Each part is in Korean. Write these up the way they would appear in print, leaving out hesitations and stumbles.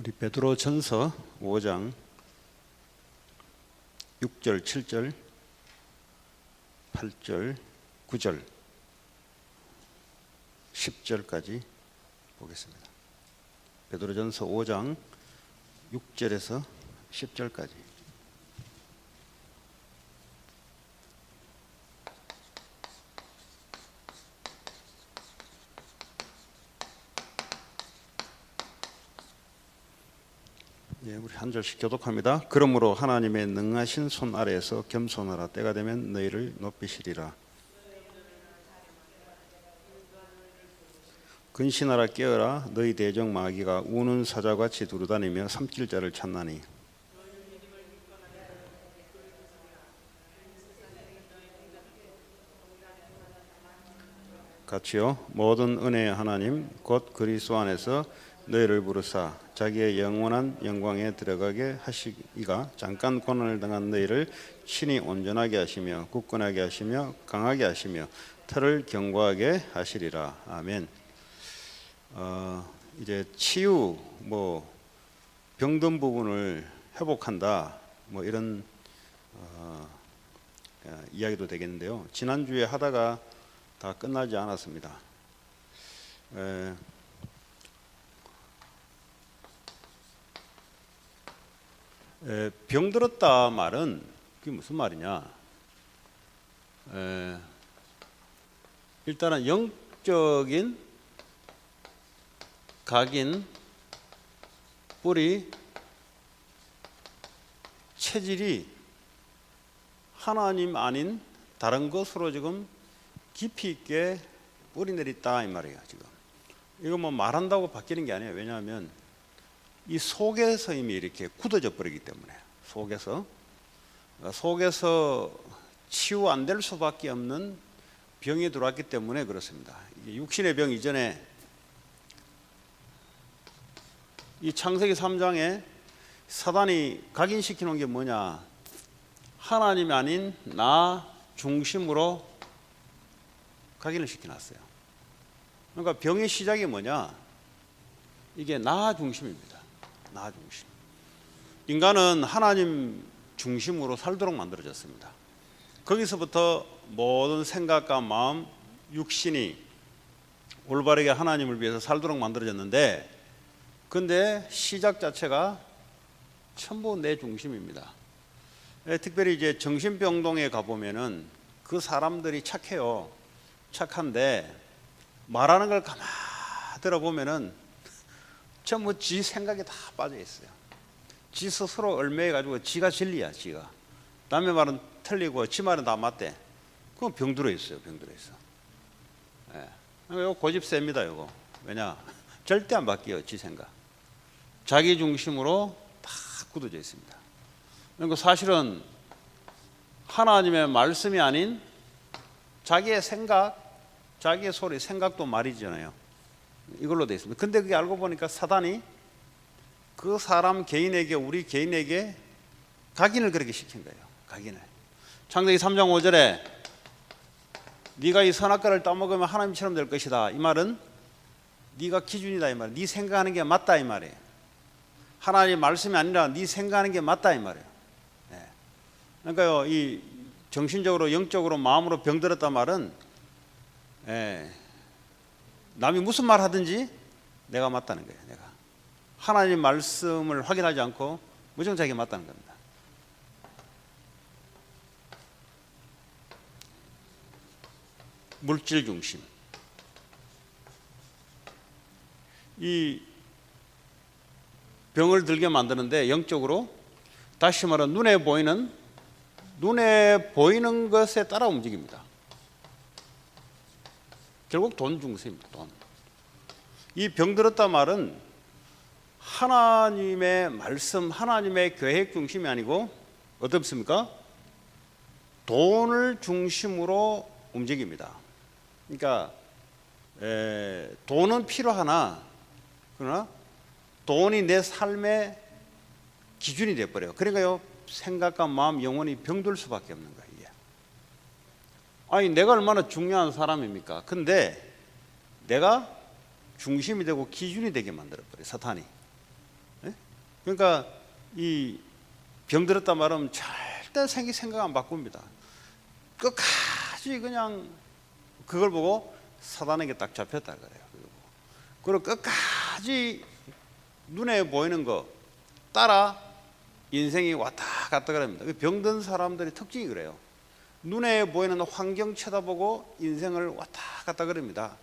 우리 베드로전서 5장 6절, 7절, 8절, 9절, 10절까지 보겠습니다. 베드로전서 5장 6절에서 10절까지. 우리 한 절씩 교독합니다. 그러므로 하나님의 능하신 손 아래에서 겸손하라. 때가 되면 너희를 높이시리라. 근신하라. 깨어라. 너희 대적 마귀가 우는 사자같이 두루다니며 삼킬 자를 찾나니 같이요. 모든 은혜의 하나님 곧 그리스도 안에서 너희를 부르사 자기의 영원한 영광에 들어가게 하시기가 잠깐 고난을 당한 너희를 친히 온전하게 하시며 굳건하게 하시며 강하게 하시며 털을 견고하게 하시리라. 아멘. 이제 치유, 병든 부분을 회복한다, 이런 이야기도 되겠는데요. 지난주에 하다가 다 끝나지 않았습니다. 병들었다 말은 그게 무슨 말이냐? 일단은 영적인 각인, 뿌리, 체질이 하나님 아닌 다른 것으로 지금 깊이 있게 뿌리 내렸다 이 말이에요. 지금 이거 말한다고 바뀌는 게 아니에요. 왜냐하면 이 속에서 이미 이렇게 굳어져 버리기 때문에 속에서 치유 안 될 수밖에 없는 병이 들어왔기 때문에 그렇습니다. 이게 육신의 병 이전에 이 창세기 3장에 사단이 각인시켜 놓은 게 뭐냐? 하나님이 아닌 나 중심으로 각인을 시켜놨어요. 그러니까 병의 시작이 뭐냐? 이게 나 중심입니다. 나 중심. 인간은 하나님 중심으로 살도록 만들어졌습니다. 거기서부터 모든 생각과 마음, 육신이 올바르게 하나님을 위해서 살도록 만들어졌는데, 근데 시작 자체가 전부 내 중심입니다. 특별히 이제 정신병동에 가보면은 그 사람들이 착해요. 착한데 말하는 걸 가만 들어보면은 전부 지 생각에 다 빠져 있어요. 지 스스로 얽매여가지고 지가 진리야. 지가 남의 말은 틀리고 지 말은 다 맞대. 그건 병들어 있어요. 병들어 있어. 이거 고집셉니다. 이거 왜냐? 절대 안 바뀌어요. 지 생각. 자기 중심으로 다 굳어져 있습니다. 그러니까 사실은 하나님의 말씀이 아닌 자기의 생각, 자기의 소리, 생각도 말이잖아요. 이걸로 되어 있습니다. 근데 그게 알고 보니까 사단이 그 사람 개인에게, 우리 개인에게 각인을 그렇게 시킨 거예요. 각인을. 창세기 3장 5절에 네가 이 선악과를 따먹으면 하나님처럼 될 것이다. 이 말은 네가 기준이다 이 말이에요. 네 생각하는 게 맞다 이 말이에요. 하나님 말씀이 아니라 네 생각하는 게 맞다 이 말이에요. 그러니까요, 이 정신적으로, 영적으로, 마음으로 병들었단 말은 남이 무슨 말 하든지 내가 맞다는 거예요. 내가 하나님 말씀을 확인하지 않고 무조건 자기가 맞다는 겁니다. 물질 중심. 이 병을 들게 만드는데 영적으로, 다시 말하면 눈에 보이는 것에 따라 움직입니다. 결국 돈 중심입니다. 돈. 이 병들었다 말은 하나님의 말씀, 하나님의 계획 중심이 아니고 어떻습니까? 돈을 중심으로 움직입니다. 그러니까 돈은 필요하나, 그러나 돈이 내 삶의 기준이 돼버려요. 그러니까요, 생각과 마음, 영혼이 병들 수밖에 없는 거예요. 아니, 내가 얼마나 중요한 사람입니까? 근데 내가 중심이 되고 기준이 되게 만들어버려요, 사탄이. 그러니까 이 병들었단 말은 절대 생각 안 바꿉니다. 끝까지 그냥 그걸 보고 사단에게 딱 잡혔다 그래요. 그리고 끝까지 눈에 보이는 거 따라 인생이 왔다 갔다 그럽니다. 병든 사람들의 특징이 그래요. 눈에 보이는 환경 쳐다보고 인생을 왔다 갔다 그럽니다.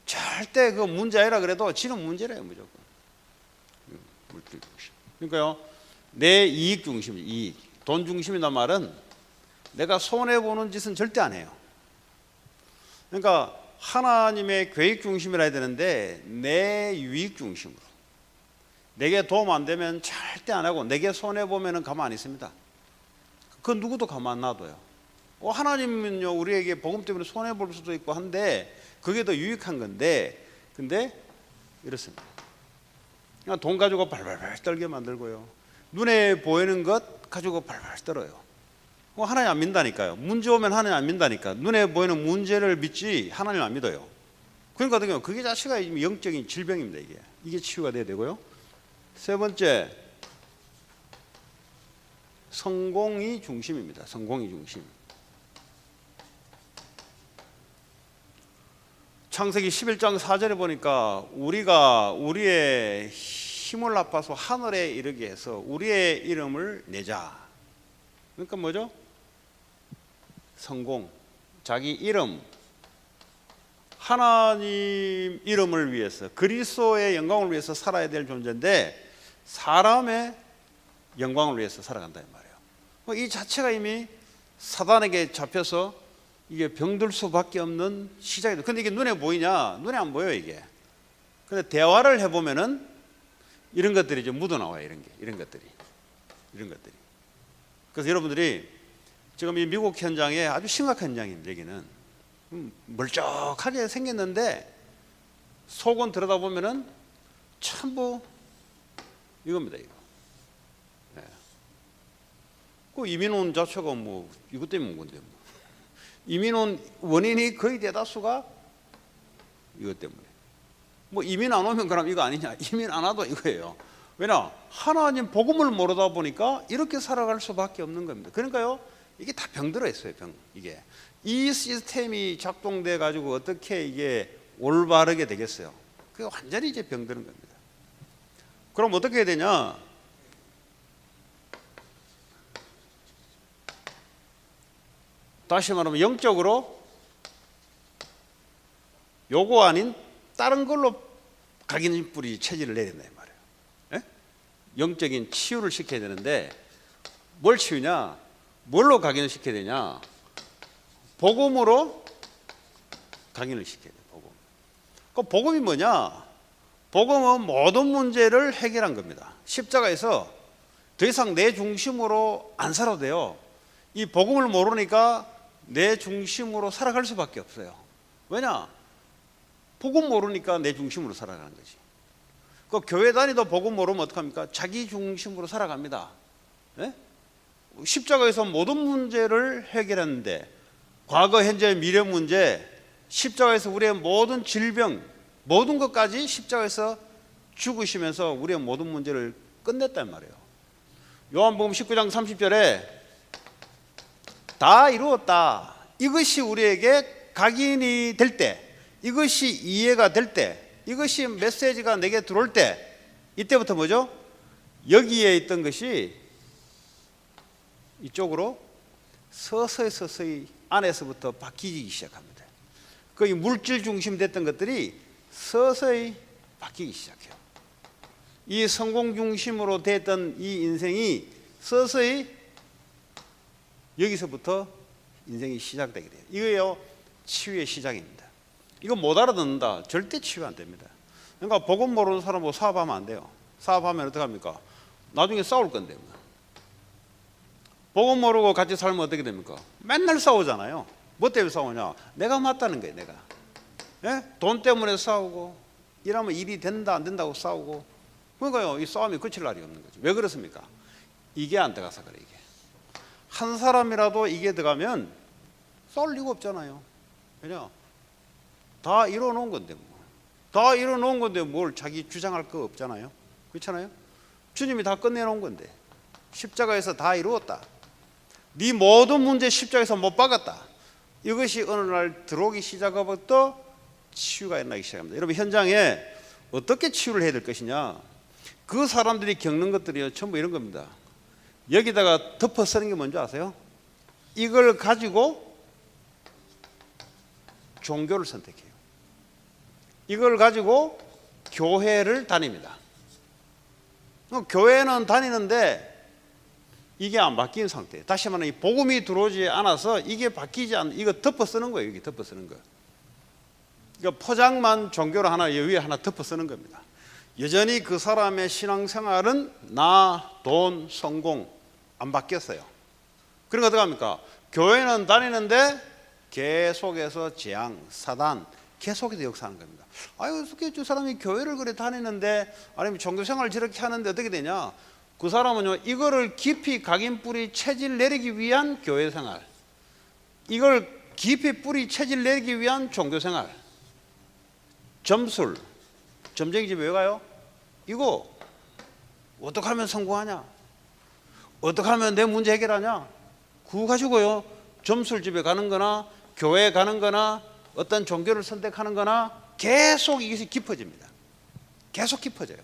절대 그 문제아니라 그래도 지는 문제래요, 무조건. 물질 중심. 그러니까요, 내 이익 중심, 이익, 돈 중심이란 말은 내가 손해 보는 짓은 절대 안 해요. 그러니까 하나님의 계획 중심이라 해야 되는데 내 유익 중심으로. 내게 도움 안 되면 절대 안 하고 내게 손해 보면은 가만 안 있습니다. 그 누구도 가만 안 놔둬요. 하나님은요 우리에게 복음 때문에 손해 볼 수도 있고 한데 그게 더 유익한 건데 근데 이렇습니다. 그냥 돈 가지고 발발발 떨게 만들고요. 눈에 보이는 것 가지고 발발 떨어요. 하나님 안 믿다니까요. 문제 오면 하나님 안 믿다니까. 눈에 보이는 문제를 믿지 하나님 안 믿어요. 그러니까 그게 자체가 영적인 질병입니다. 이게 치유가 돼야 되고요. 세 번째, 성공이 중심입니다. 성공이 중심. 창세기 11장 4절에 보니까 우리가 우리의 힘을 합해서 하늘에 이르게 해서 우리의 이름을 내자. 그러니까 뭐죠? 성공, 자기 이름, 하나님 이름을 위해서 그리스도의 영광을 위해서 살아야 될 존재인데 사람의 영광을 위해서 살아간다 이 말이에요. 이 자체가 이미 사단에게 잡혀서 이게 병들 수밖에 없는 시작이다. 근데 이게 눈에 보이냐? 눈에 안 보여요 이게. 근데 대화를 해보면은 이런 것들이 좀 묻어나와요. 이런 것들이. 그래서 여러분들이 지금 이 미국 현장에 아주 심각한 현장입니다. 여기는 멀쩡하게 생겼는데 속은 들여다보면은 전부 이겁니다. 이거. 네. 그 이민원 자체가 뭐 이것 때문에 온 건데 뭐. 이민원 원인이 거의 대다수가 이것 때문에. 뭐 이민 안 오면 그럼 이거 아니냐? 이민 안 와도 이거예요. 왜냐? 하나님 복음을 모르다 보니까 이렇게 살아갈 수밖에 없는 겁니다. 그러니까요, 이게 다 병들어 있어요. 이게 이 시스템이 작동돼 가지고 어떻게 이게 올바르게 되겠어요? 그게 완전히 이제 병드는 겁니다. 그럼 어떻게 해야 되냐? 다시 말하면 영적으로 요거 아닌 다른 걸로 각인 뿌리 체질을 내야 된다 이 말이에요. 예? 영적인 치유를 시켜야 되는데 뭘 치유냐? 뭘로 각인을 시켜야 되냐? 복음으로 각인을 시켜야 돼요. 복음. 그 복음이 뭐냐? 복음은 모든 문제를 해결한 겁니다. 십자가에서 더 이상 내 중심으로 안 살아도 돼요. 이 복음을 모르니까 내 중심으로 살아갈 수밖에 없어요. 왜냐? 복음 모르니까 내 중심으로 살아가는 거지. 그 교회 다니도 복음 모르면 어떡합니까? 자기 중심으로 살아갑니다. 네? 십자가에서 모든 문제를 해결했는데 과거, 현재, 미래 문제, 십자가에서 우리의 모든 질병, 모든 것까지 십자가에서 죽으시면서 우리의 모든 문제를 끝냈단 말이에요. 요한복음 19장 30절에 다 이루었다. 이것이 우리에게 각인이 될 때, 이것이 이해가 될 때, 이것이 메시지가 내게 들어올 때, 이때부터 뭐죠? 여기에 있던 것이 이쪽으로 서서히 안에서부터 바뀌기 시작합니다. 그 물질 중심 됐던 것들이 서서히 바뀌기 시작해요. 이 성공 중심으로 됐던 이 인생이 서서히 여기서부터 인생이 시작되게 돼요. 이거예요, 치유의 시작입니다. 이거 못 알아듣는다, 절대 치유 안 됩니다. 그러니까 복음 모르는 사람하고 사업하면 안 돼요. 사업하면 어떡합니까? 나중에 싸울 건데. 복음 모르고 같이 살면 어떻게 됩니까? 맨날 싸우잖아요. 뭐 때문에 싸우냐? 내가 맞다는 거예요. 내가. 예? 돈 때문에 싸우고, 일하면 일이 된다 안 된다고 싸우고. 그러니까요, 이 싸움이 그칠 날이 없는 거죠. 왜 그렇습니까? 이게 안 들어가서 그래. 이게 한 사람이라도 이게 들어가면 싸울 리가 없잖아요. 왜냐? 다 이뤄놓은 건데 뭐. 다 이뤄놓은 건데 뭘 자기 주장할 거 없잖아요. 그렇잖아요. 주님이 다 끝내놓은 건데 십자가에서 다 이루었다. 네 모든 문제 십자가에서 못 박았다. 이것이 어느 날 들어오기 시작하부터 치유가 일어나기 시작합니다. 여러분, 현장에 어떻게 치유를 해야 될 것이냐, 그 사람들이 겪는 것들이 전부 이런 겁니다. 여기다가 덮어 쓰는 게 뭔지 아세요? 이걸 가지고 종교를 선택해요. 이걸 가지고 교회를 다닙니다. 교회는 다니는데 이게 안 바뀐 상태예요. 다시 말하면 이 복음이 들어오지 않아서 이게 바뀌지 않는, 이거 덮어 쓰는 거예요. 이게 덮어 쓰는 거. 그러니까 포장만 종교를 하나 위에 하나 덮어 쓰는 겁니다. 여전히 그 사람의 신앙생활은 나, 돈, 성공 안 바뀌었어요. 그러니까 어떻게 합니까? 교회는 다니는데 계속해서 재앙, 사단 계속해서 역사하는 겁니다. 아유, 어떻게 저 사람이 교회를 그래 다니는데, 아니면 종교생활을 저렇게 하는데 어떻게 되냐? 그 사람은요, 이거를 깊이 각인 뿌리 체질 내리기 위한 교회생활, 이걸 깊이 뿌리 체질 내리기 위한 종교생활, 점술, 점쟁이 집에 왜 가요? 이거 어떻게 하면 성공하냐? 어떻게 하면 내 문제 해결하냐? 그거 가지고요, 점술집에 가는 거나 교회에 가는 거나 어떤 종교를 선택하는 거나 계속 이것이 깊어집니다. 계속 깊어져요.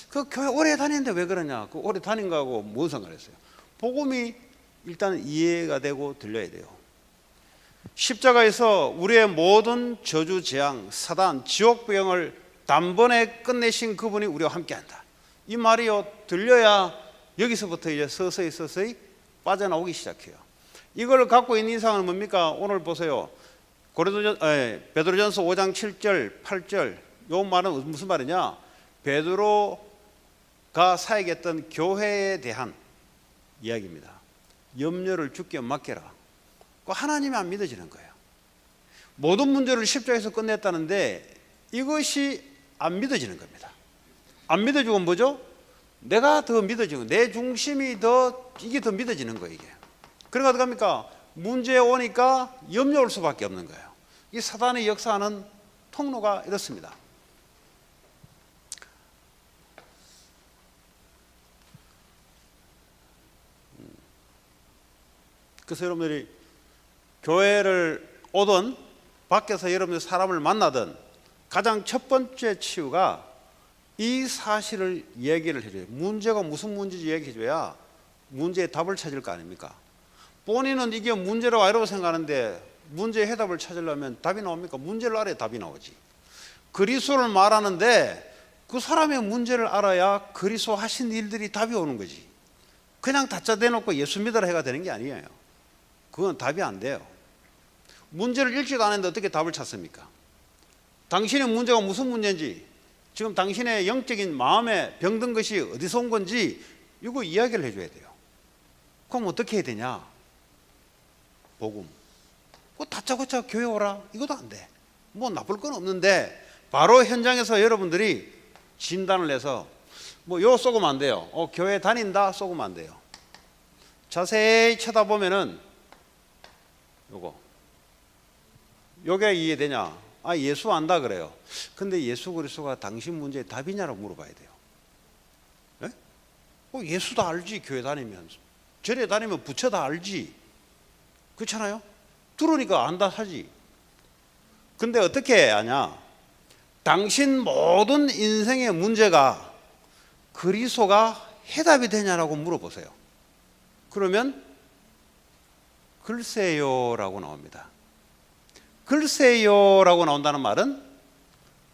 그 교회 오래 다니는데 왜 그러냐? 그 오래 다닌 거하고 무슨 상관이 있어요? 복음이 일단 이해가 되고 들려야 돼요. 십자가에서 우리의 모든 저주, 재앙, 사단, 지옥 병을 단번에 끝내신 그분이 우리와 함께한다. 이 말이요, 들려야 여기서부터 이제 서서히 빠져나오기 시작해요. 이걸 갖고 있는 이상은 뭡니까? 오늘 보세요. 베드로전서 5장 7절 8절, 요 말은 무슨 말이냐? 베드로가 사역했던 교회에 대한 이야기입니다. 염려를 주께 맡겨라. 하나님이 안 믿어지는 거예요. 모든 문제를 십자가에서 끝냈다는데 이것이 안 믿어지는 겁니다. 안 믿어지고 뭐죠? 내가 더 믿어지고 내 중심이 이게 더 믿어지는 거예요. 이게. 그러니까 어떻게 합니까? 문제 오니까 염려할 수밖에 없는 거예요. 이 사단의 역사하는 통로가 이렇습니다. 그래서 여러분들이 교회를 오든 밖에서 여러분들 사람을 만나든 가장 첫 번째 치유가 이 사실을 얘기를 해줘요. 문제가 무슨 문제인지 얘기해줘야 문제의 답을 찾을 거 아닙니까? 본인은 이게 문제라고 알고 생각하는데 문제의 해답을 찾으려면 답이 나옵니까? 문제를 알아야 답이 나오지. 그리스도를 말하는데 그 사람의 문제를 알아야 그리스도 하신 일들이 답이 오는 거지. 그냥 다짜 대놓고 예수 믿으라 해가 되는 게 아니에요. 그건 답이 안 돼요. 문제를 읽지도 않았는데 어떻게 답을 찾습니까? 당신의 문제가 무슨 문제인지, 지금 당신의 영적인 마음에 병든 것이 어디서 온 건지 이거 이야기를 해줘야 돼요. 그럼 어떻게 해야 되냐? 복음. 다짜고짜 교회 오라, 이것도 안 돼. 뭐 나쁠 건 없는데 바로 현장에서 여러분들이 진단을 해서 요 쏘면 안 돼요. 교회 다닌다 쏘면 안 돼요. 자세히 쳐다보면은 요게 이해되냐? 예수 안다 그래요. 근데 예수 그리스도가 당신 문제의 답이냐라고 물어봐야 돼요. 네? 예수 다 알지. 교회 다니면, 절에 다니면 부처 다 알지. 그렇잖아요? 들으니까 안다 하지. 근데 어떻게 하냐? 당신 모든 인생의 문제가 그리스도가 해답이 되냐라고 물어보세요. 그러면 글쎄요라고 나옵니다. 글쎄요라고 나온다는 말은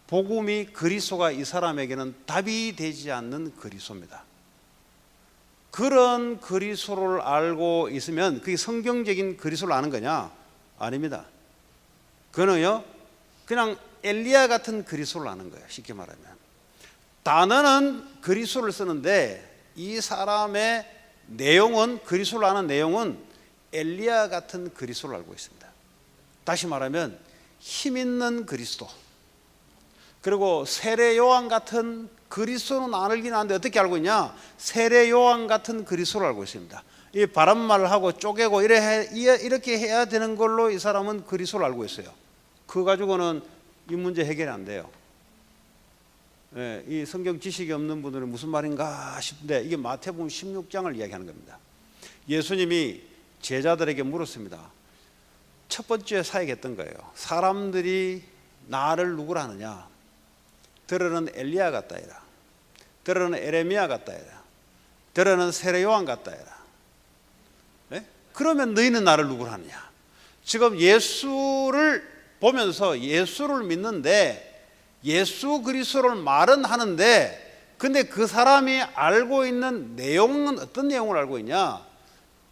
복음이 그리스도가 이 사람에게는 답이 되지 않는 그리스도입니다. 그런 그리스도를 알고 있으면 그게 성경적인 그리스도를 아는 거냐? 아닙니다. 그는요, 그냥 엘리야 같은 그리스도를 아는 거예요. 쉽게 말하면 단어는 그리스도를 쓰는데 이 사람의 내용은, 그리스도를 아는 내용은 엘리야 같은 그리스도를 알고 있습니다. 다시 말하면 힘 있는 그리스도, 그리고 세례 요한 같은 그리스도는 알긴 하는데 어떻게 알고 있냐? 세례 요한 같은 그리스도를 알고 있습니다. 이 바른말을 하고 쪼개고 이렇게 해야 되는 걸로 이 사람은 그리스도를 알고 있어요. 그거 가지고는 이 문제 해결이 안 돼요. 이 성경 지식이 없는 분들은 무슨 말인가 싶은데 이게 마태복음 16장을 이야기하는 겁니다. 예수님이 제자들에게 물었습니다. 첫 번째 사역했던 거예요. 사람들이 나를 누구라 하느냐? 들어는 엘리야 같다이라, 들어는 에레미야 같다이라, 들어는 세례 요한 같다이라. 네? 그러면 너희는 나를 누구라 하느냐? 지금 예수를 보면서 예수를 믿는데 예수 그리스도를 말은 하는데, 근데 그 사람이 알고 있는 내용은 어떤 내용을 알고 있냐?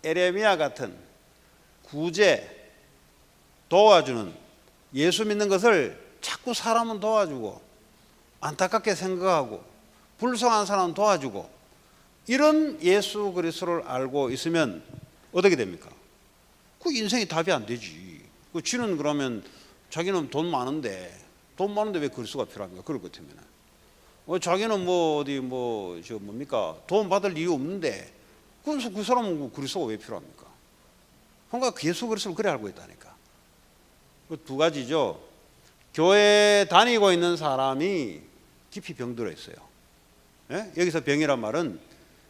에레미야 같은 구제, 도와주는, 예수 믿는 것을 자꾸 사람은 도와주고 안타깝게 생각하고 불쌍한 사람은 도와주고, 이런 예수 그리스도를 알고 있으면 어떻게 됩니까? 그 인생이 답이 안 되지. 그 쥐는 그러면 자기는 돈 많은데 왜 그리스도가 필요합니까? 그럴 것 같으면 자기는 뭡니까? 도움 받을 이유 없는데 그 사람은 그리스도가 왜 필요합니까? 그러니까 예수 그리스도를 그래 알고 있다니까. 그 두 가지죠. 교회 다니고 있는 사람이 깊이 병들어 있어요. 예? 여기서 병이란 말은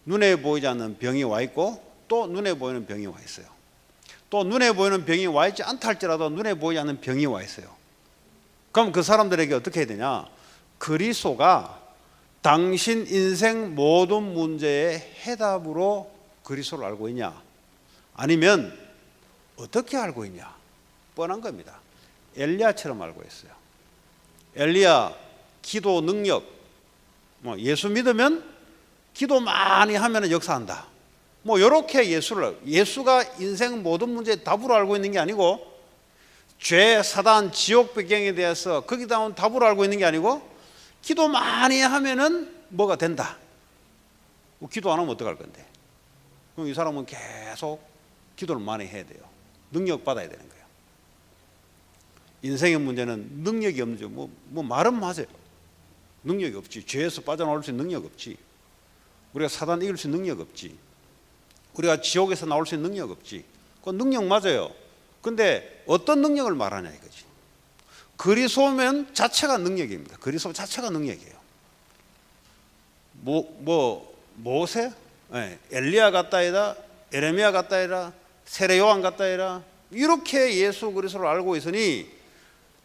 눈에 보이지 않는 병이 와 있고 또 눈에 보이는 병이 와 있어요. 또 눈에 보이는 병이 와 있지 않다 할지라도 눈에 보이지 않는 병이 와 있어요. 그럼 그 사람들에게 어떻게 해야 되냐? 그리스도가 당신 인생 모든 문제의 해답으로 그리스도를 알고 있냐? 아니면 어떻게 알고 있냐? 뻔한 겁니다. 엘리야처럼 알고 있어요. 엘리야 기도 능력, 예수 믿으면 기도 많이 하면 역사한다. 이렇게 예수가 인생 모든 문제의 답으로 알고 있는 게 아니고, 죄, 사단, 지옥 배경에 대해서 거기다 온 답으로 알고 있는 게 아니고, 기도 많이 하면은 뭐가 된다. 기도 안 하면 어떡할 건데? 그럼 이 사람은 계속 기도를 많이 해야 돼요. 능력 받아야 되는 거예요. 인생의 문제는 능력이 없는지, 말은 맞아요. 능력이 없지. 죄에서 빠져나올 수 있는 능력 없지. 우리가 사단 이길 수 있는 능력 없지. 우리가 지옥에서 나올 수 있는 능력 없지. 그건 능력 맞아요. 근데 어떤 능력을 말하냐 이거지. 그리스도면 자체가 능력입니다. 그리스도 자체가 능력이에요. 모세? 네, 엘리야 같다이다, 에레미야 같다이다, 세례 요한 같다이다, 이렇게 예수 그리스도를 알고 있으니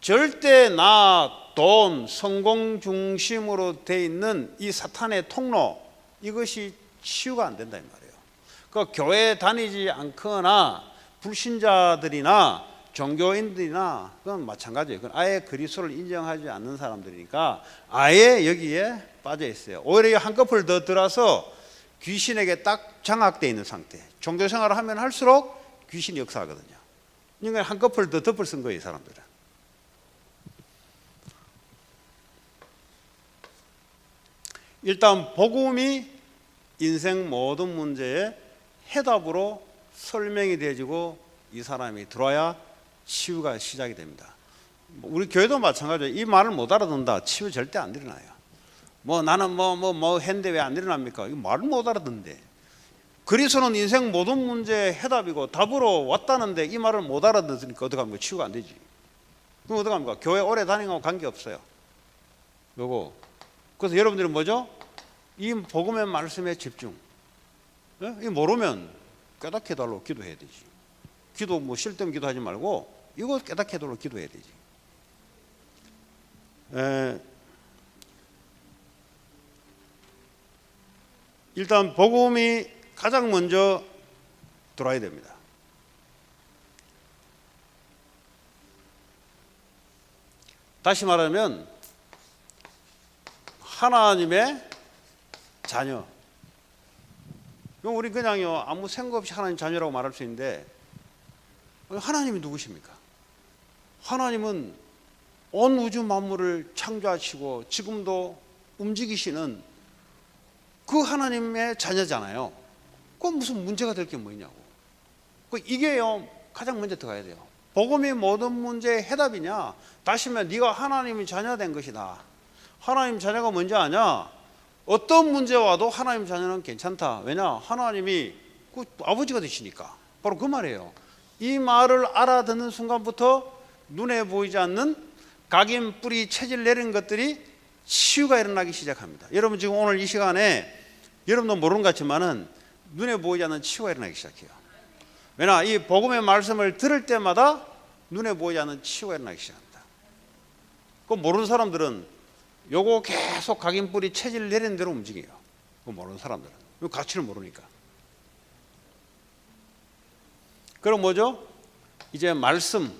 절대 나, 돈, 성공 중심으로 돼 있는 이 사탄의 통로, 이것이 치유가 안 된다 이 말이에요. 그 교회 다니지 않거나 불신자들이나 종교인들이나 그건 마찬가지예요. 그건 아예 그리스도를 인정하지 않는 사람들이니까 아예 여기에 빠져 있어요. 오히려 한꺼풀 더 들어서 귀신에게 딱 장악되어 있는 상태. 종교 생활을 하면 할수록 귀신이 역사하거든요. 그러니까 한꺼풀 더 덮을 쓴 거예요, 이 사람들은. 일단 복음이 인생 모든 문제의 해답으로 설명이 되어지고 이 사람이 들어와야 치유가 시작이 됩니다. 우리 교회도 마찬가지예요. 이 말을 못 알아듣는다, 치유 절대 안 일어나요. 나는 했는데 왜 안 일어납니까? 이 말을 못 알아듣는데. 그리스도는 인생 모든 문제의 해답이고 답으로 왔다는데 이 말을 못 알아듣으니까 어떡합니까? 치유가 안 되지. 그럼 어떡합니까? 교회 오래 다니는 거하고 관계없어요. 그래서 여러분들은 뭐죠? 이 복음의 말씀에 집중. 이 모르면 깨닫게 해달라고 기도해야 되지. 기도 쓸데없는 기도하지 말고 이거 깨닫게 해달라고 기도해야 되지. 일단 복음이 가장 먼저 들어와야 됩니다. 다시 말하면 하나님의 자녀. 우리 그냥요 아무 생각 없이 하나님 자녀라고 말할 수 있는데, 하나님이 누구십니까? 하나님은 온 우주 만물을 창조하시고 지금도 움직이시는 그 하나님의 자녀잖아요. 그건 무슨 문제가 될 게 뭐 있냐고. 이게요 가장 먼저 들어가야 돼요. 복음이 모든 문제의 해답이냐? 다시 말하면 네가 하나님의 자녀 된 것이다. 하나님 자녀가 뭔지 아냐? 어떤 문제 와도 하나님 자녀는 괜찮다. 왜냐? 하나님이 그 아버지가 되시니까. 바로 그 말이에요. 이 말을 알아듣는 순간부터 눈에 보이지 않는 각인, 뿌리, 체질 내린 것들이 치유가 일어나기 시작합니다. 여러분 지금 오늘 이 시간에 여러분도 모르는 것 같지만은 눈에 보이지 않는 치유가 일어나기 시작해요. 왜냐, 이 복음의 말씀을 들을 때마다 눈에 보이지 않는 치유가 일어나기 시작합니다. 그 모르는 사람들은 요거 계속 각인뿌리 체질 내리는 대로 움직여요. 그 모르는 사람들은 요 가치를 모르니까. 그럼 뭐죠? 이제 말씀,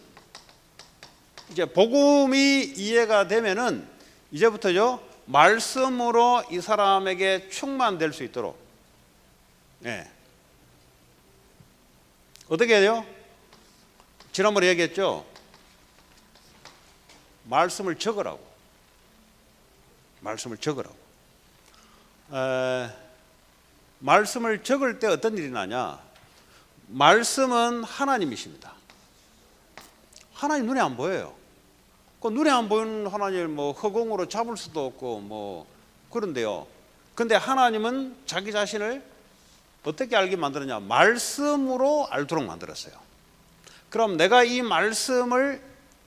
이제 복음이 이해가 되면은 이제부터죠, 말씀으로 이 사람에게 충만될 수 있도록, 예. 어떻게 해야 돼요? 지난번에 얘기했죠? 말씀을 적으라고. 말씀을 적으라고. 말씀을 적을 때 어떤 일이 나냐? 말씀은 하나님이십니다. 하나님 눈에 안 보여요. 그 눈에 안 보이는 하나님을 뭐 허공으로 잡을 수도 없고 뭐 그런데요. 근데 하나님은 자기 자신을 어떻게 알게 만들었냐? 말씀으로 알도록 만들었어요. 그럼 내가 이 말씀을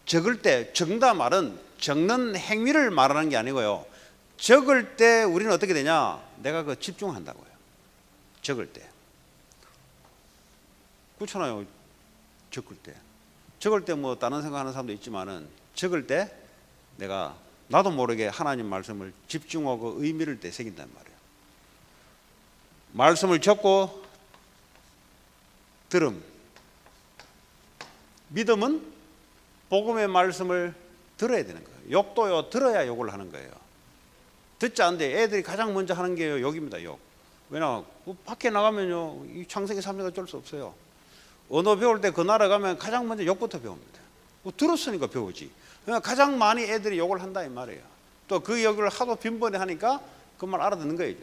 적을 때, 적는다 말은 적는 행위를 말하는 게 아니고요. 적을 때 우리는 어떻게 되냐? 내가 그 집중한다고요. 적을 때. 그렇잖아요. 적을 때. 적을 때 뭐 다른 생각하는 사람도 있지만은 적을 때 내가 나도 모르게 하나님 말씀을 집중하고 의미를 되새긴단 말이에요. 말씀을 적고 들음. 믿음은 복음의 말씀을 들어야 되는 거예요. 욕도요, 들어야 욕을 하는 거예요. 듣지 않는데 애들이 가장 먼저 하는 게요, 욕입니다. 욕. 왜냐, 밖에 나가면요, 이 창세기 3장 어쩔 수 없어요. 언어 배울 때 그 나라 가면 가장 먼저 욕부터 배웁니다. 들었으니까 배우지. 그러니까 가장 많이 애들이 욕을 한다 이 말이에요. 또 그 욕을 하도 빈번히 하니까 그 말 알아듣는 거예요.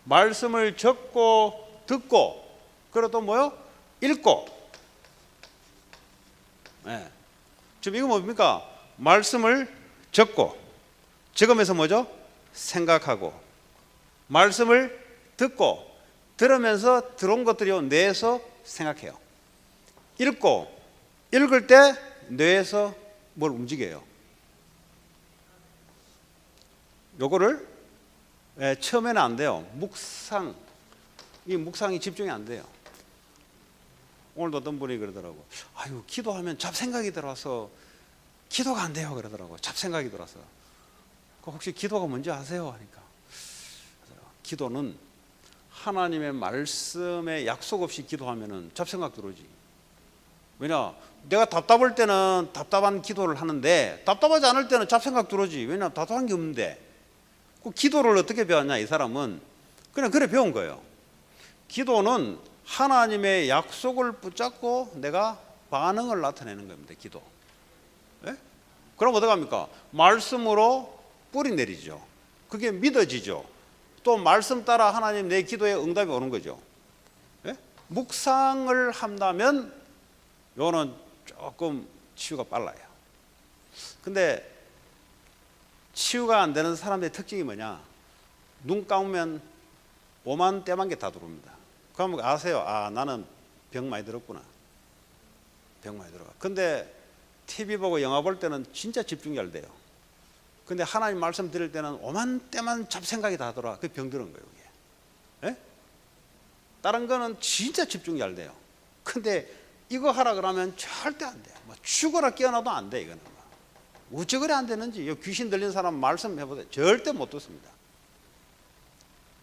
말씀을 적고 듣고, 그리고 또 뭐요? 읽고. 네. 지금 이거 뭡니까? 말씀을 적고, 적으면서 뭐죠? 생각하고, 말씀을 듣고, 들으면서 들어온 것들이 뇌에서 생각해요. 읽고, 읽을 때 뇌에서 뭘 움직여요. 요거를 처음에는 안 돼요. 묵상, 이 묵상이 집중이 안 돼요. 오늘도 어떤 분이 그러더라고. 아유, 기도하면 잡생각이 들어와서 기도가 안 돼요 그러더라고. 잡생각이 들어와서. 혹시 기도가 뭔지 아세요? 하니까 기도는 하나님의 말씀에 약속 없이 기도하면은 잡생각 들어오지. 왜냐, 내가 답답할 때는 답답한 기도를 하는데 답답하지 않을 때는 잡생각 들어오지. 왜냐, 답답한 게 없는데. 그 기도를 어떻게 배웠냐? 이 사람은 그냥 그래 배운 거예요. 기도는 하나님의 약속을 붙잡고 내가 반응을 나타내는 겁니다. 기도. 예? 그럼 어떡합니까? 말씀으로 뿌리 내리죠. 그게 믿어지죠. 또 말씀 따라 하나님 내 기도에 응답이 오는 거죠. 예? 묵상을 한다면 요거는 조금 치유가 빨라요. 근데 치유가 안 되는 사람들의 특징이 뭐냐? 눈 감으면 오만 때만 게 다 들어옵니다. 그러면 아세요? 아, 나는 병 많이 들었구나. 병 많이 들어가. 근데 TV 보고 영화 볼 때는 진짜 집중이 잘 돼요. 근데 하나님 말씀 들을 때는 오만 때만 잡생각이 다 들어와. 그게 병 들은 거예요. 이게. 예? 다른 거는 진짜 집중이 잘 돼요. 근데 이거 하라 그러면 절대 안 돼요. 뭐 죽어라 깨어나도 안 돼. 이거는 어찌 그래 안 되는지. 귀신 들린 사람 말씀 해보세요. 절대 못 듣습니다.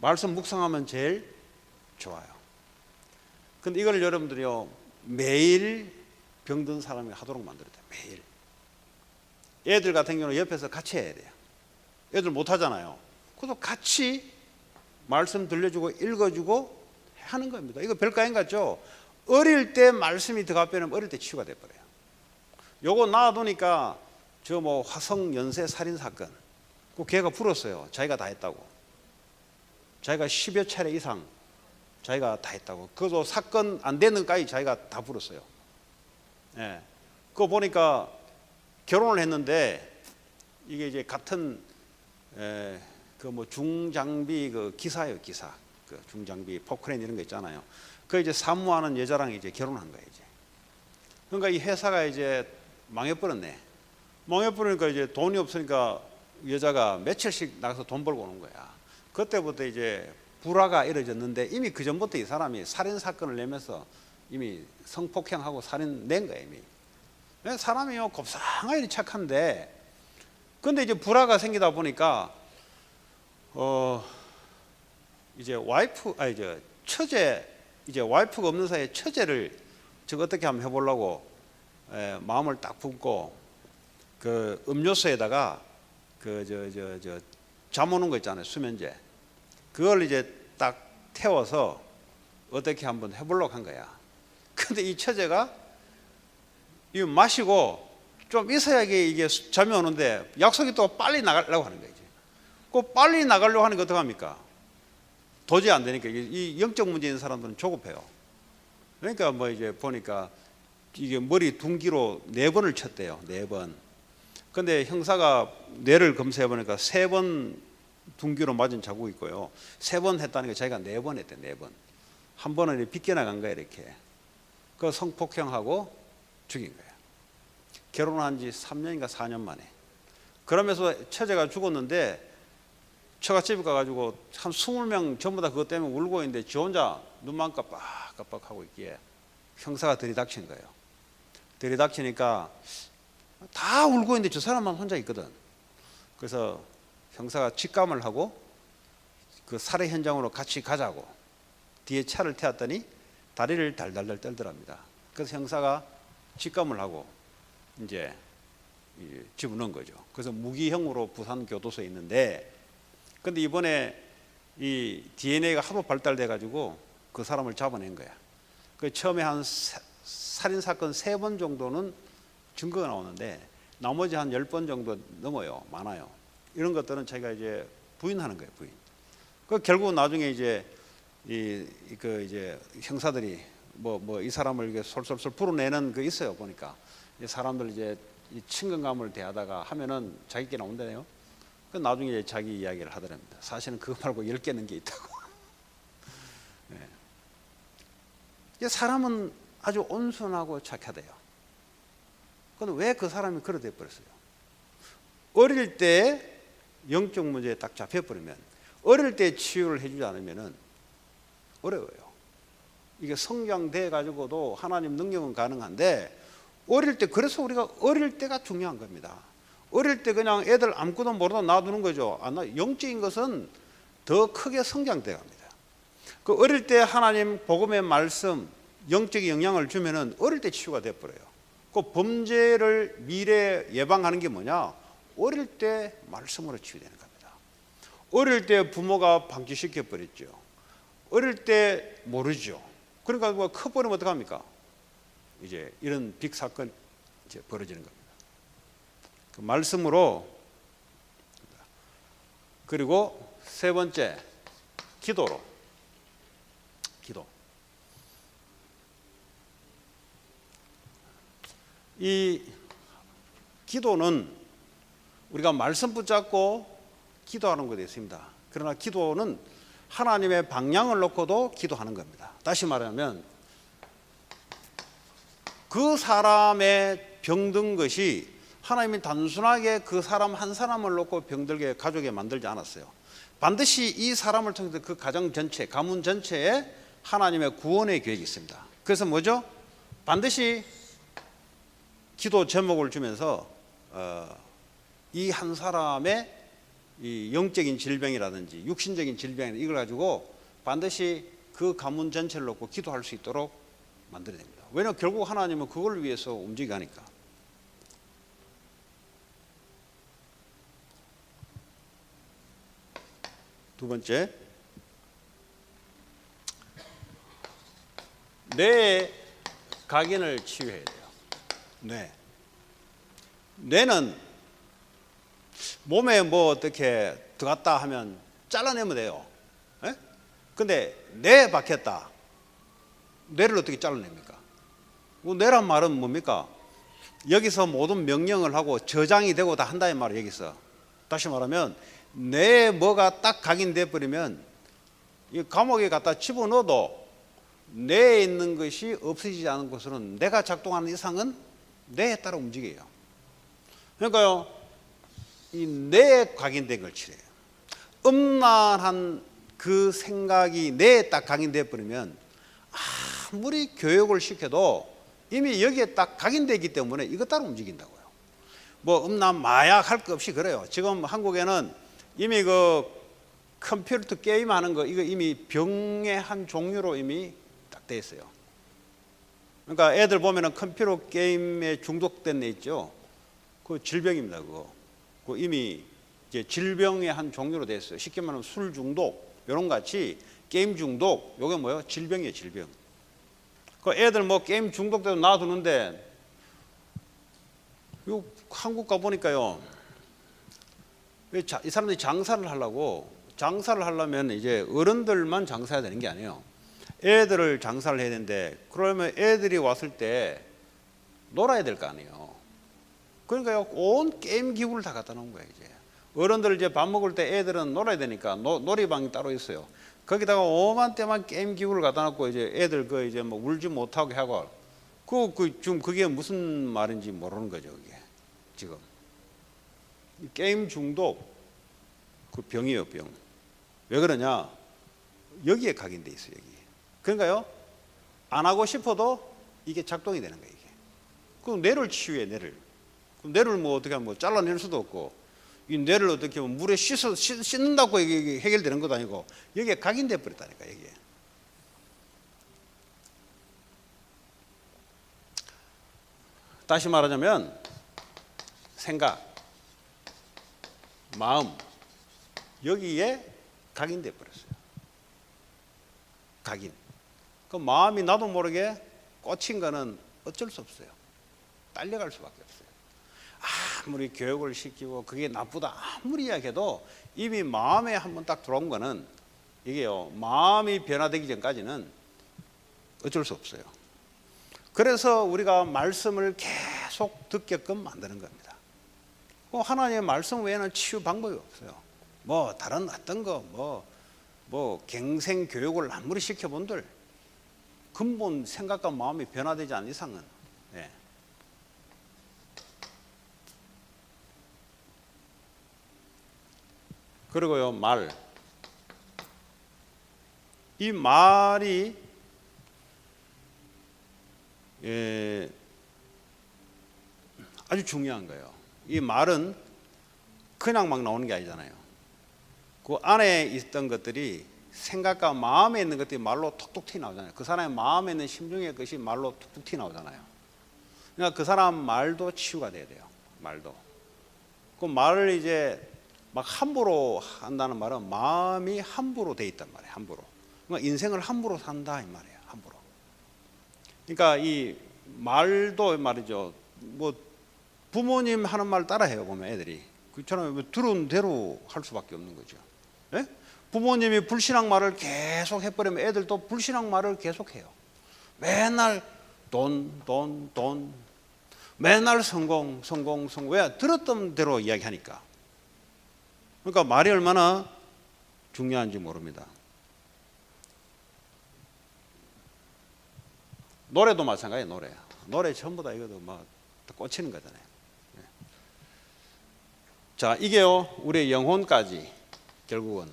말씀 묵상하면 제일 좋아요. 근데 이걸 여러분들이요, 매일 병든 사람이 하도록 만들어야 돼요. 매일. 애들 같은 경우는 옆에서 같이 해야 돼요. 애들 못 하잖아요. 그래서 같이 말씀 들려주고 읽어주고 하는 겁니다. 이거 별거 아닌 것 같죠? 어릴 때 말씀이 들어가 빼면 어릴 때 치유가 돼버려요. 요거 놔두니까 저 뭐 화성 연쇄 살인 사건, 그 걔가 불었어요. 자기가 다 했다고. 자기가 10여 차례 이상 자기가 다 했다고. 그것도 사건 안 되는 까지 자기가 다 불었어요. 예. 그거 보니까 결혼을 했는데 이게 이제 같은 그 뭐 중장비 그 기사예요, 기사. 그 중장비 포크레인 이런 거 있잖아요. 그 이제 사무하는 여자랑 이제 결혼한 거예요, 이제. 그러니까 이 회사가 이제 망해버렸네. 망해버리니까 이제 돈이 없으니까 여자가 며칠씩 나가서 돈 벌고 오는 거야. 그때부터 이제 불화가 이루어졌는데 이미 그 전부터 이 사람이 살인 사건을 내면서 이미 성폭행하고 살인 낸 거야 이미. 사람이요 곱상하게 착한데, 근데 이제 불화가 생기다 보니까 이제 처제, 이제 와이프가 없는 사이에 처제를 저거 어떻게 한번 해보려고 마음을 딱 품고 그 음료수에다가 잠 오는 거 있잖아요, 수면제. 그걸 이제 딱 태워서 어떻게 한번 해보려고 한 거야. 근데 이 처제가 이거 마시고 좀 있어야 이게 잠이 오는데 약속이 또 빨리 나가려고 하는 거지. 그 빨리 나가려고 하는 게 어떡합니까? 도저히 안 되니까. 이 영적 문제 있는 사람들은 조급해요. 그러니까 뭐 이제 보니까 이게 머리 둔기로 4번을 쳤대요. 4번. 근데 형사가 뇌를 검사해 보니까 3번 둔기로 맞은 자국이 있고요. 3번 했다는 게 자기가 4번 했대. 4번. 한 번은 빗겨나간 거야 이렇게. 그 성폭행하고 죽인 거야. 결혼한 지 3년인가 4년 만에. 그러면서 처제가 죽었는데 처갓집에 가가지고 한 20명 전부 다 그것 때문에 울고 있는데 지 혼자 눈만 깜빡깜빡하고 있기에 형사가 들이닥친 거예요. 들이닥치니까 다 울고 있는데 저 사람만 혼자 있거든. 그래서 형사가 직감을 하고 그 살해 현장으로 같이 가자고 뒤에 차를 태웠더니 다리를 달달달 떨더랍니다. 그래서 형사가 직감을 하고 이제 집어넣은 거죠. 그래서 무기형으로 부산교도소에 있는데, 근데 이번에 이 DNA가 하도 발달돼 가지고 그 사람을 잡아낸 거야. 그 처음에 한 살인 사건 3번 정도는 증거가 나오는데 나머지 한 10번 정도 넘어요. 많아요. 이런 것들은 자기가 이제 부인하는 거예요. 부인. 그 결국 나중에 이제 이제 형사들이 뭐 이 사람을 이게 솔솔솔 풀어내는 거 있어요. 보니까 사람들 이제 이 친근감을 대하다가 하면은 자기께 나온다네요. 그 나중에 이제 자기 이야기를 하더랍니다. 사실은 그거 말고 10개는 게 있다고. 네. 사람은 아주 온순하고 착하대요. 그런데 왜 그 사람이 그래 돼 버렸어요? 어릴 때 영적 문제에 딱 잡혀버리면, 어릴 때 치유를 해주지 않으면은 어려워요. 이게 성장돼 가지고도 하나님 능력은 가능한데 어릴 때, 그래서 우리가 어릴 때가 중요한 겁니다. 어릴 때 그냥 애들 아무것도 모르다 놔두는 거죠. 영적인 것은 더 크게 성장돼 갑니다. 그 어릴 때 하나님 복음의 말씀, 영적인 영향을 주면은 어릴 때 치유가 돼 버려요. 그 범죄를 미래 예방하는 게 뭐냐? 어릴 때 말씀으로 치유되는 겁니다. 어릴 때 부모가 방치시켜 버렸죠. 어릴 때 모르죠. 그러니까 커버리면 어떡합니까? 이제 이런 빅 사건이 이제 벌어지는 겁니다. 그 말씀으로. 그리고 3번째, 기도로. 기도. 이 기도는 우리가 말씀 붙잡고 기도하는 것이 있습니다. 그러나 기도는 하나님의 방향을 놓고도 기도하는 겁니다. 다시 말하면 그 사람의 병든 것이 하나님이 단순하게 그 사람 한 사람을 놓고 병들게 가족에 만들지 않았어요. 반드시 이 사람을 통해서 그 가정 전체, 가문 전체에 하나님의 구원의 계획이 있습니다. 그래서 뭐죠? 반드시 기도 제목을 주면서 이 한 사람의 이 영적인 질병이라든지 육신적인 질병이라든지 이걸 가지고 반드시 그 가문 전체를 놓고 기도할 수 있도록 만들어야 됩니다. 왜냐하면 결국 하나님은 그걸 위해서 움직이니까. 두 번째, 뇌의 각인을 치유해야 돼요. 뇌는 몸에 뭐 어떻게 들어갔다 하면 잘라내면 돼요. 근데 뇌에 박혔다. 뇌를 어떻게 잘라냅니까? 뇌란 말은 뭡니까? 여기서 모든 명령을 하고 저장이 되고 다 한다는 말이에요. 여기서 다시 말하면 뇌에 뭐가 딱 각인돼 버리면 이 감옥에 갖다 집어넣어도 뇌에 있는 것이 없어지지 않은 것으로는 뇌가 작동하는 이상은 뇌에 따라 움직여요. 그러니까요, 이 뇌에 각인된 걸 치료해요. 음란한 그 생각이 뇌에 딱 각인돼 버리면 아무리 교육을 시켜도 이미 여기에 딱 각인되기 때문에 이것 따라 움직인다고요. 뭐 음란, 마약 할 것 없이 그래요. 지금 한국에는 이미 그 컴퓨터 게임 하는 거 이거 이미 병의 한 종류로 이미 딱 돼 있어요. 그러니까 애들 보면은 컴퓨터 게임에 중독된 애 있죠. 그 질병입니다. 그거. 그 이미 이제 질병의 한 종류로 돼 있어요. 쉽게 말하면 술 중독 이런 같이 게임 중독 요게 뭐예요? 질병이에요. 질병. 그 애들 뭐 게임 중독돼도 놔두는데 요 한국 가 보니까요. 이 사람들이 장사를 하려면 이제 어른들만 장사해야 되는 게 아니에요. 애들을 장사를 해야 되는데 그러면 애들이 왔을 때 놀아야 될 거 아니에요. 그러니까요 온 게임 기구를 다 갖다 놓은 거예요. 이제 어른들 이제 밥 먹을 때 애들은 놀아야 되니까 놀이방이 따로 있어요. 거기다가 오만 때만 게임 기구를 갖다 놓고 이제 애들 그 이제 뭐 울지 못하게 하고 지금 그게 무슨 말인지 모르는 거죠. 그게 지금 게임 중독 그 병이에요. 병. 왜 그러냐? 여기에 각인돼 있어요. 여기. 그러니까요 안 하고 싶어도 이게 작동이 되는 거예요. 이게. 그럼 뇌를 치유해. 뇌를. 그럼 뇌를 뭐 어떻게 하면 뭐 잘라낼 수도 없고 이 뇌를 어떻게 하면 물에 씻는다고 이게 해결되는 것도 아니고 여기에 각인돼 버렸다니까. 여기에. 다시 말하자면 생각, 마음 여기에 각인돼 버렸어요. 각인. 그 마음이 나도 모르게 꽂힌 거는 어쩔 수 없어요. 딸려갈 수밖에 없어요. 아무리 교육을 시키고 그게 나쁘다 아무리 이야기해도 이미 마음에 한번 딱 들어온 거는 이게요 마음이 변화되기 전까지는 어쩔 수 없어요. 그래서 우리가 말씀을 계속 듣게끔 만드는 겁니다. 하나님의 말씀 외에는 치유 방법이 없어요. 뭐 다른 어떤 거 뭐 갱생 교육을 아무리 시켜본들 근본 생각과 마음이 변화되지 않는 이상은 네. 그리고요 이 말이 아주 중요한 거예요. 이 말은 그냥 막 나오는 게 아니잖아요. 그 안에 있던 것들이 생각과 마음에 있는 것들이 말로 톡톡 튀어나오잖아요. 그 사람의 마음에 있는 심중의 것이 말로 툭툭 튀어나오잖아요. 그러니까 그 사람 말도 치유가 돼야 돼요. 말도. 그 말을 이제 막 함부로 한다는 말은 마음이 함부로 돼 있단 말이에요. 함부로. 그러니까 인생을 함부로 산다 이 말이에요. 함부로. 그러니까 이 말도 말이죠. 뭐 부모님 하는 말 따라해요. 보면 애들이. 그처럼 들은 대로 할 수밖에 없는 거죠. 예? 부모님이 불신앙 말을 계속 해버리면 애들도 불신앙 말을 계속해요. 맨날 돈. 맨날 성공. 왜? 들었던 대로 이야기하니까. 그러니까 말이 얼마나 중요한지 모릅니다. 노래도 마찬가지예요. 노래 전부 다 이것도 막 꽂히는 거잖아요. 자, 이게요 우리의 영혼까지 결국은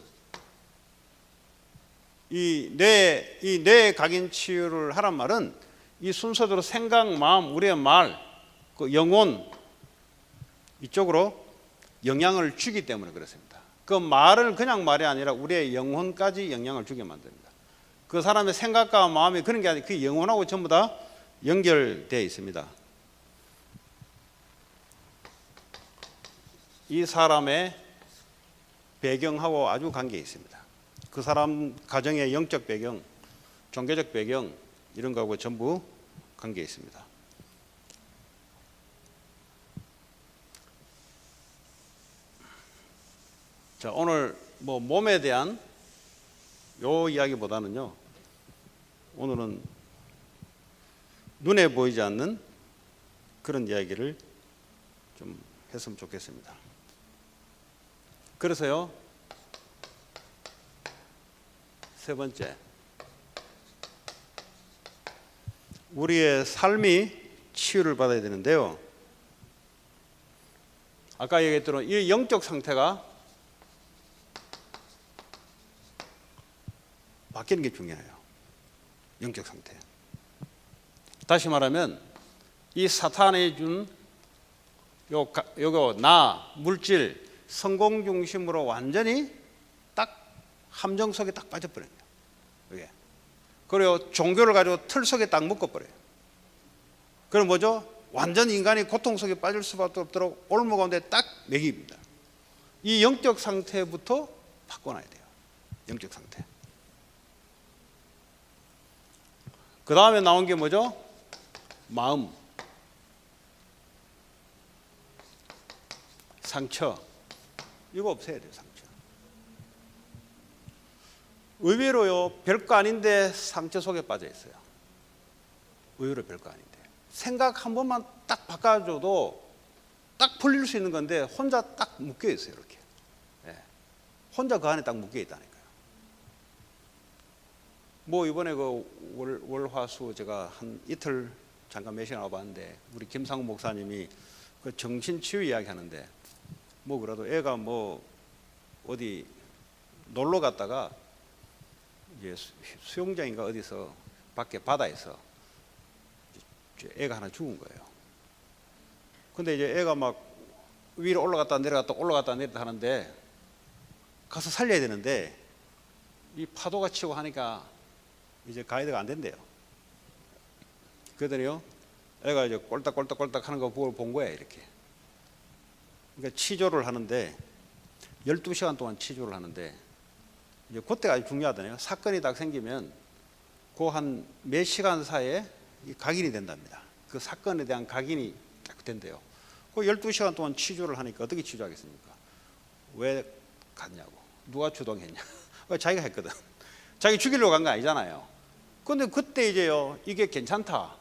이 뇌 각인 치유를 하란 말은 이 순서대로 생각, 마음, 우리의 말, 그 영혼 이쪽으로 영향을 주기 때문에 그렇습니다. 그 말을 그냥 말이 아니라 우리의 영혼까지 영향을 주게 만듭니다. 그 사람의 생각과 마음이 그런 게 아니라 그 영혼하고 전부 다 연결되어 있습니다. 이 사람의 배경하고 아주 관계 있습니다. 그 사람 가정의 영적 배경, 종교적 배경 이런 거하고 전부 관계 있습니다. 자, 오늘 뭐 몸에 대한 요 이야기보다는요. 오늘은 눈에 보이지 않는 그런 이야기를 좀 했으면 좋겠습니다. 그래서요. 세 번째. 우리의 삶이 치유를 받아야 되는데요. 아까 얘기했던 이 영적 상태가 바뀌는 게 중요해요. 영적 상태. 다시 말하면 이 사탄이 준 요거 나 물질 성공 중심으로 완전히 딱 함정 속에 딱 빠져버려요. 이게. 그리고 종교를 가지고 틀 속에 딱 묶어버려요. 그럼 뭐죠? 완전 인간이 고통 속에 빠질 수밖에 없도록 올무 가운데 딱 매깁니다. 이 영적 상태부터 바꿔놔야 돼요. 영적 상태. 그 다음에 나온 게 뭐죠? 마음, 상처. 이거 없애야 돼요. 상처. 의외로요, 별거 아닌데 상처 속에 빠져 있어요. 의외로 별거 아닌데 생각 한 번만 딱 바꿔줘도 딱 풀릴 수 있는 건데 혼자 딱 묶여 있어요. 이렇게. 네. 혼자 그 안에 딱 묶여 있다니까요. 뭐 이번에 그 월화수 제가 한 이틀 잠깐 몇 시간 와봤는데 우리 김상우 목사님이 그 정신치유 이야기 하는데 뭐 그래도 애가 뭐 어디 놀러 갔다가 이제 수영장인가 어디서 밖에 바다에서 애가 하나 죽은 거예요. 근데 이제 애가 막 위로 올라갔다 내려갔다 올라갔다 내렸다 하는데 가서 살려야 되는데 이 파도가 치고 하니까 이제 가이드가 안 된대요. 그러더니요, 애가 이제 꼴딱꼴딱꼴딱 하는 거 본 거야, 이렇게. 그러니까 치조를 하는데, 12시간 동안 치조를 하는데, 이제 그때가 아주 중요하다네요. 사건이 딱 생기면, 그 한 몇 시간 사이에 각인이 된답니다. 그 사건에 대한 각인이 딱 된대요. 그 12시간 동안 치조를 하니까 어떻게 치조하겠습니까? 왜 갔냐고. 누가 주동했냐. 자기가 했거든. 자기 죽이려고 간 거 아니잖아요. 근데 그때 이제요, 이게 괜찮다.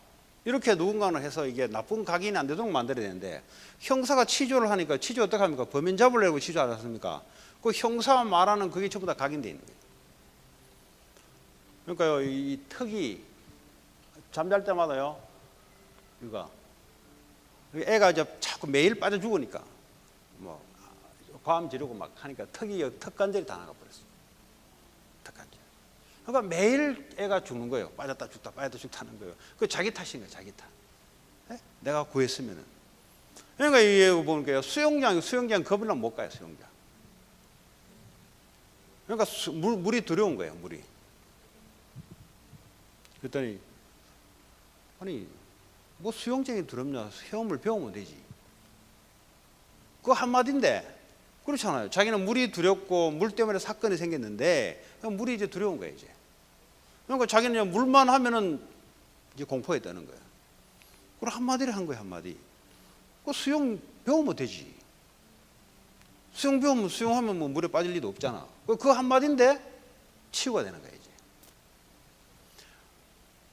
이렇게 누군가는 해서 이게 나쁜 각인이 안 되도록 만들어야 되는데, 형사가 치조를 하니까 치조 어떻게 합니까? 범인 잡으려고 치조 안 했습니까? 그 형사가 말하는 그게 전부 다 각인되어 있는 거예요. 그러니까요, 이 턱이 잠잘 때마다요, 이거 애가 이제 자꾸 매일 빠져 죽으니까 뭐 과음 지르고 막 하니까 턱 관절이 다 나가버렸어요. 턱 관절. 그러니까 매일 애가 죽는 거예요. 빠졌다 죽다 빠졌다 죽다는 거예요. 그 자기 탓인 거예요. 자기 탓. 네? 내가 구했으면은. 그러니까 이거 보니까 수영장 겁이나 못 가요. 수영장. 그러니까 물이 두려운 거예요. 물이. 그랬더니 아니 뭐 수영장이 두렵냐? 헤엄을 배우면 되지. 그거 한마디인데 그렇잖아요. 자기는 물이 두렵고 물 때문에 사건이 생겼는데 물이 이제 두려운 거예요. 이제. 그러니까 자기는 물만 하면은 이제 공포에 떠는 거예요. 그걸 한마디를 한 거예요. 한마디. 그 수영 배우면 되지. 수영 배우면 수영하면 뭐 물에 빠질 리도 없잖아. 그 한마디인데 치유가 되는 거예요. 이제.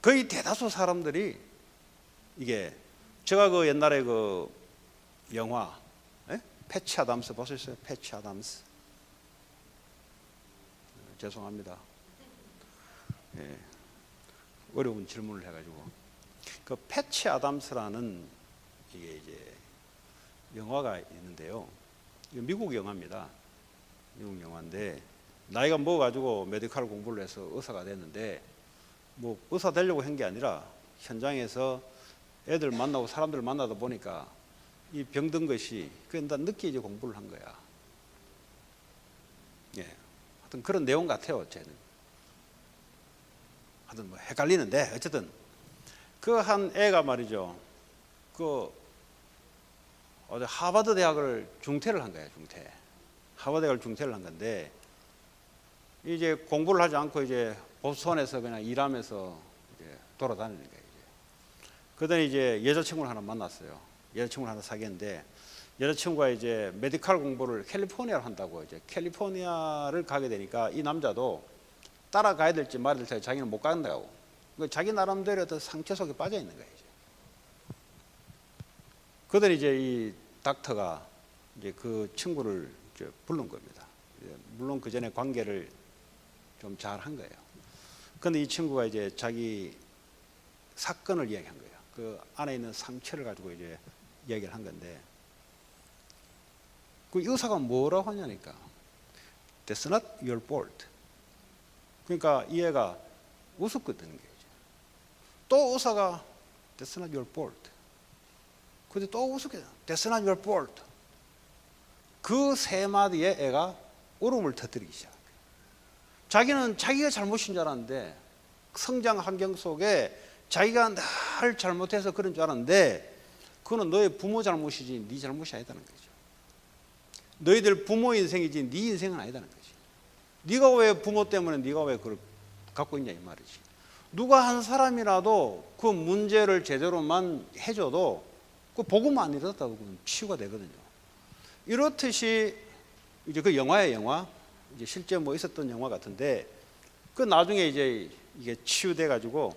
거의 대다수 사람들이 이게 제가 그 옛날에 그 영화 패치 아담스 보셨어요? 패치 아담스. 죄송합니다. 예, 어려운 질문을 해가지고 그 패치 아담스라는 이게 이제 영화가 있는데요. 이거 미국 영화입니다. 미국 영화인데 나이가 먹어가지고 메디컬 공부를 해서 의사가 됐는데 뭐 의사 되려고 한 게 아니라 현장에서 애들 만나고 사람들 만나다 보니까 이 병든 것이 그냥 늦게 이제 공부를 한 거야. 예, 하여튼 그런 내용 같아요. 쟤는. 하여튼 뭐 헷갈리는데 어쨌든 그 한 애가 말이죠. 그 어제 하버드 대학을 중퇴를 한 거예요. 중퇴. 하버드 대학을 중퇴를 한 건데 이제 공부를 하지 않고 이제 보스턴에서 그냥 일하면서 이제 돌아다니는 거예요. 그러더니 이제 여자친구를 하나 만났어요. 여자친구를 하나 사귀었는데 여자친구가 이제 메디컬 공부를 캘리포니아를 한다고 이제 캘리포니아를 가게 되니까 이 남자도 따라가야 될지 말아야 될지 자기는 못 간다고. 자기 나름대로 어떤 상처 속에 빠져 있는 거예요. 이제. 그러더니 이제 이 닥터가 이제 그 친구를 이제 부른 겁니다. 물론 그 전에 관계를 좀 잘 한 거예요. 그런데 이 친구가 이제 자기 사건을 이야기한 거예요. 그 안에 있는 상처를 가지고 이제 이야기를 한 건데 그 의사가 뭐라고 하냐니까. That's not your fault. 그러니까 이 애가 웃었거든. 또 의사가 That's not your fault. 근데 또 웃었거든. That's not your fault. 그 세 마디에 애가 울음을 터뜨리기 시작해요. 자기는 자기가 잘못인 줄 알았는데, 성장 환경 속에 자기가 늘 잘못해서 그런 줄 알았는데, 그거는 너의 부모 잘못이지 네 잘못이 아니다는 거죠. 너희들 부모 인생이지 네 인생은 아니다는 거지. 네가 왜 부모 때문에 네가 왜 그걸 갖고 있냐 이 말이지. 누가 한 사람이라도 그 문제를 제대로만 해줘도 그 복음만 안 일어났다고 치유가 되거든요. 이렇듯이 이제 그 영화예요, 영화. 이제 실제 뭐 있었던 영화 같은데, 그 나중에 이제 이게 치유돼 가지고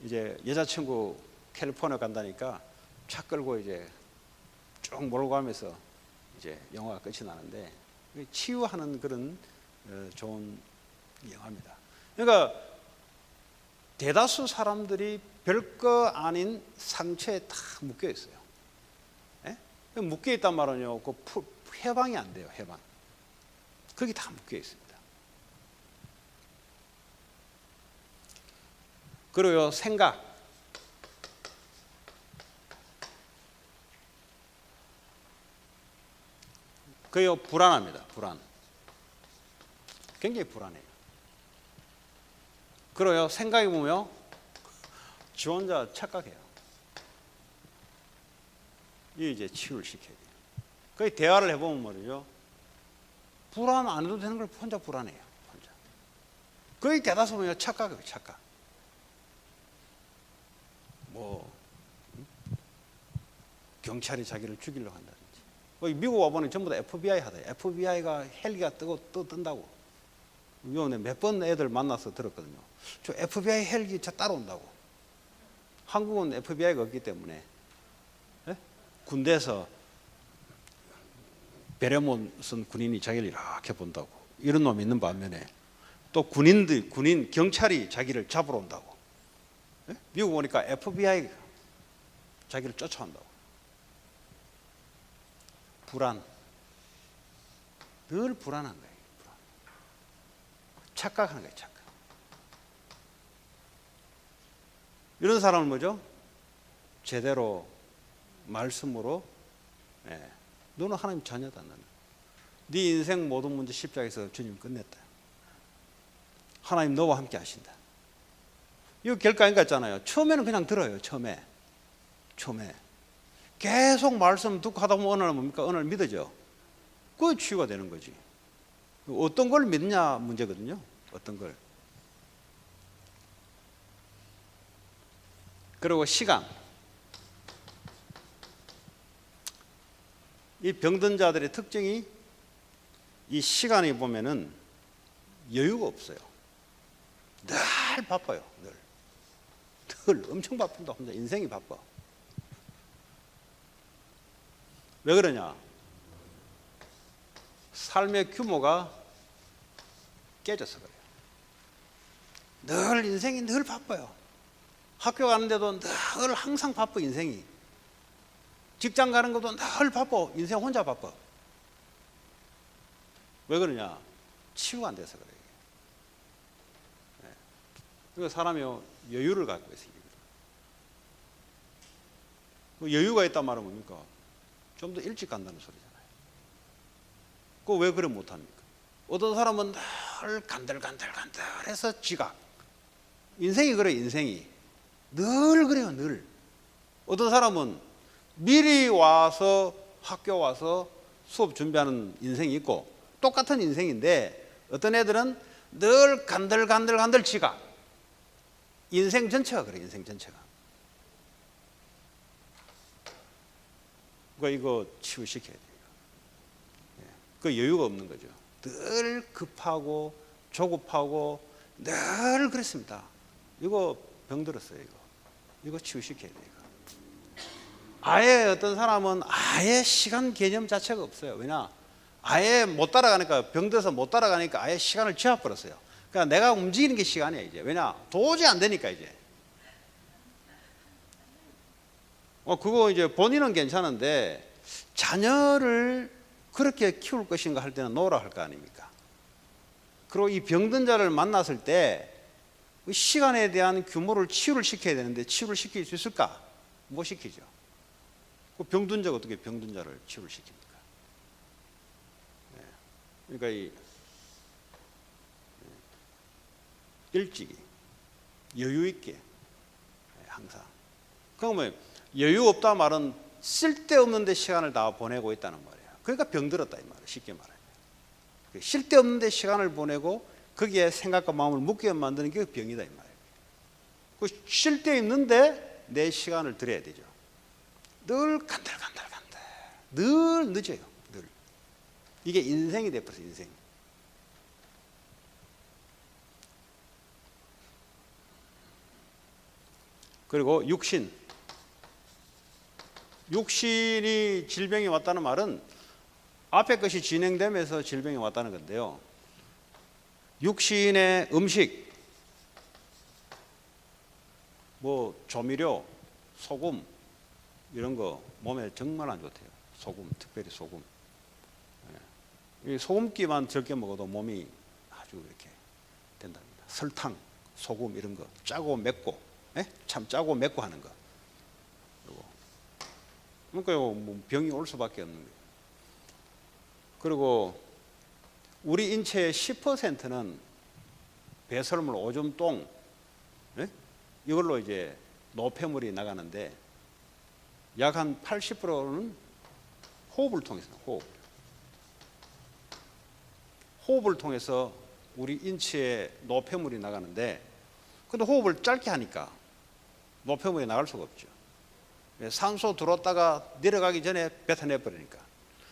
이제 여자친구 캘리포니아 간다니까 차 끌고 이제 쭉 몰고 가면서 이제 영화가 끝이 나는데, 치유하는 그런 좋은 영화입니다. 그러니까 대다수 사람들이 별거 아닌 상처에 다 묶여 있어요. 예? 묶여 있단 말은요, 그 해방이 안 돼요, 해방. 거기 다 묶여 있습니다. 그리고요, 생각. 그요, 불안합니다, 불안. 굉장히 불안해요. 그리고요, 생각해 보면 지 혼자 착각해요. 이 이제 치유를 시켜야 돼요. 거의 대화를 해보면 말이죠, 불안 안 해도 되는 걸 혼자 불안해요. 혼자. 거의 대다수 보면 착각이에요, 착각. 뭐 경찰이 자기를 죽이려고 한다든지. 미국 와보니 전부 다 FBI 하다. FBI가 헬기가 뜬다고. 이번에 몇 번 애들 만나서 들었거든요. 저 FBI 헬기 저 따라온다고. 한국은 FBI가 없기 때문에, 예? 군대에서 베레몬 쓴 군인이 자기를 이렇게 본다고. 이런 놈이 있는 반면에 또 군인, 경찰이 자기를 잡으러 온다고. 예? 미국 오니까 FBI 자기를 쫓아온다고. 불안. 늘 불안한 거예요. 불안. 착각하는 거예요, 착각. 이런 사람은 뭐죠? 제대로 말씀으로, 너는 하나님 자녀다. 너는. 네 인생 모든 문제 십자가에서 주님 끝냈다. 하나님 너와 함께 하신다. 이거 결과인 것 같잖아요. 처음에는 그냥 들어요. 처음에 계속 말씀 듣고 하다 보면 어느 날 뭡니까? 어느 날 믿어져. 그게 치유가 되는 거지. 어떤 걸 믿냐 문제거든요. 어떤 걸. 그리고 시간. 이 병든 자들의 특징이, 이 시간에 보면은 여유가 없어요. 늘 바빠요. 늘 엄청 바쁜다. 혼자 인생이 바빠. 왜 그러냐? 삶의 규모가 깨져서 그래요. 늘 인생이 늘 바빠요. 학교 가는데도 늘 항상 바빠, 인생이. 직장 가는 것도 늘 바빠, 인생 혼자 바빠. 왜 그러냐? 치유가 안 돼서 그래요. 그래서 사람이 여유를 갖고 있어요. 여유가 있단 말은 뭡니까? 좀 더 일찍 간다는 소리잖아요. 그거 왜 그래 못합니까? 어떤 사람은 늘 간들간들해서 지각. 인생이 그래, 인생이. 늘 그래요, 늘. 어떤 사람은 미리 와서 학교 와서 수업 준비하는 인생이 있고, 똑같은 인생인데 어떤 애들은 늘 간들 지각. 인생 전체가 그래, 인생 전체가. 그러니까 이거 치유시켜야 돼요. 그 여유가 없는 거죠. 늘 급하고 조급하고 늘 그랬습니다. 이거 병들었어요. 이거 치유시켜야 돼요. 아예 어떤 사람은 아예 시간 개념 자체가 없어요. 왜냐? 아예 못 따라가니까, 병들어서 못 따라가니까 아예 시간을 지워버렸어요. 그러니까 내가 움직이는 게 시간이야, 이제. 왜냐? 도저히 안 되니까, 이제. 그거 이제 본인은 괜찮은데 자녀를 그렇게 키울 것인가 할 때는 노라 할 거 아닙니까? 그리고 이 병든 자를 만났을 때 시간에 대한 규모를 치유를 시켜야 되는데 치유를 시킬 수 있을까? 못 시키죠. 그 병든 자가 어떻게 병든 자를 치유를 시킵니까? 그러니까 이 일찍이 여유 있게 항상. 그러면 여유 없다 말은 쓸데없는 데 시간을 다 보내고 있다는 말이에요. 그러니까 병들었다 이 말이에요. 쉽게 말하면. 쓸데없는 데 시간을 보내고 거기에 생각과 마음을 묶게 만드는 게 병이다 이 말이에요. 그 쓸데있는데 내 시간을 들여야 되죠. 늘 간달간달간달. 늘 늦어요. 늘. 이게 인생이 돼버렸어요. 인생. 그리고 육신이 질병이 왔다는 말은 앞에 것이 진행되면서 질병이 왔다는 건데요. 육신의 음식, 뭐 조미료, 소금 이런 거 몸에 정말 안 좋대요. 소금, 특별히 소금. 이 소금기만 적게 먹어도 몸이 아주 이렇게 된답니다. 설탕, 소금 이런 거 짜고 맵고, 참 짜고 맵고 하는 거. 그러니까 뭐 병이 올 수밖에 없는 거예요. 그리고 우리 인체의 10%는 배설물, 오줌, 똥, 이걸로 이제 노폐물이 나가는데 약 한 80%는 호흡을 통해서 호흡을 통해서 우리 인체에 노폐물이 나가는데, 근데 호흡을 짧게 하니까 노폐물이 나갈 수가 없죠. 산소 들어왔다가 내려가기 전에 뱉어내 버리니까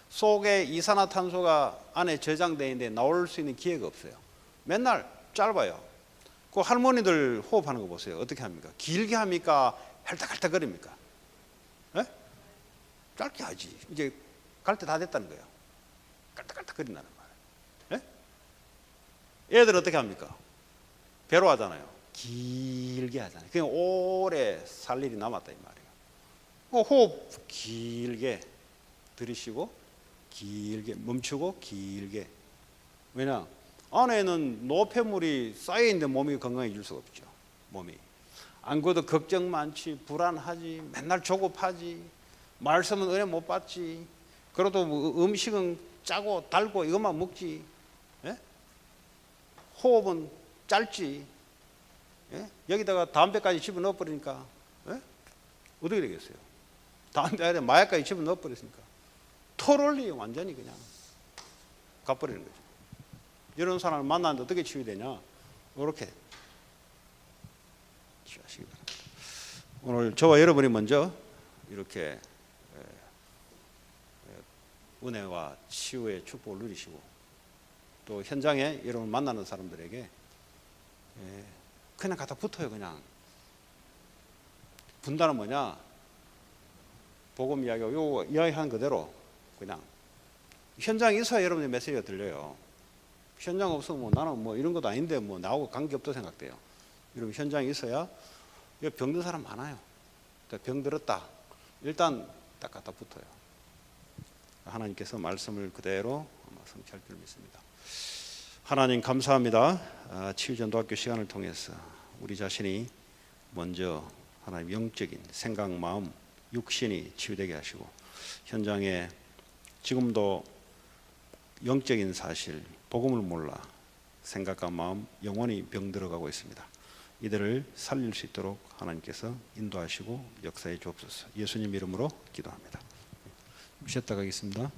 속에 이산화탄소가 안에 저장되어 있는데 나올 수 있는 기회가 없어요. 맨날 짧아요. 그 할머니들 호흡하는 거 보세요. 어떻게 합니까? 길게 합니까? 핥딱핥딱거립니까? 짧게 하지. 이제 갈 때 다 됐다는 거예요. 깔딱깔딱거린다는 말이에요. 애들 어떻게 합니까? 배로 하잖아요. 길게 하잖아요. 그냥 오래 살 일이 남았다 이 말이에요. 호흡 길게 들이쉬고 길게 멈추고 길게. 왜냐? 안에는 노폐물이 쌓여있는데 몸이 건강해질 수가 없죠. 몸이. 안 그래도 걱정 많지, 불안하지, 맨날 조급하지, 말씀은 은혜 못 받지, 그래도 뭐 음식은 짜고 달고 이것만 먹지, 호흡은 짧지, 여기다가 담배까지 집어넣어 버리니까 어떻게 되겠어요? 담배 안에 마약까지 집어넣어 버렸으니까 털올리 완전히 그냥 가버리는 거죠. 이런 사람을 만나는데 어떻게 치유되냐? 이렇게 치유하시기 바랍니다. 오늘 저와 여러분이 먼저 이렇게 은혜와 치유의 축복을 누리시고, 또 현장에 여러분 만나는 사람들에게 그냥 갖다 붙어요. 그냥 분단은 뭐냐? 복음 이야기하고 요 이야기한 그대로 그냥 현장에 있어야 여러분의 메시지가 들려요. 현장 없으면 뭐 나는 뭐 이런 것도 아닌데 뭐 나하고 관계없다 생각돼요. 여러분 현장에 있어야. 병든 사람 많아요. 병들었다. 일단 딱 갖다 붙어요. 하나님께서 말씀을 그대로 성취할 줄 믿습니다. 하나님 감사합니다. 치유전도학교 시간을 통해서 우리 자신이 먼저 하나님 영적인 생각, 마음, 육신이 치유되게 하시고, 현장에 지금도 영적인 사실, 복음을 몰라 생각과 마음, 영혼이 병들어가고 있습니다. 이들을 살릴 수 있도록 하나님께서 인도하시고 역사해 주옵소서. 예수님 이름으로 기도합니다. 쉬었다 가겠습니다.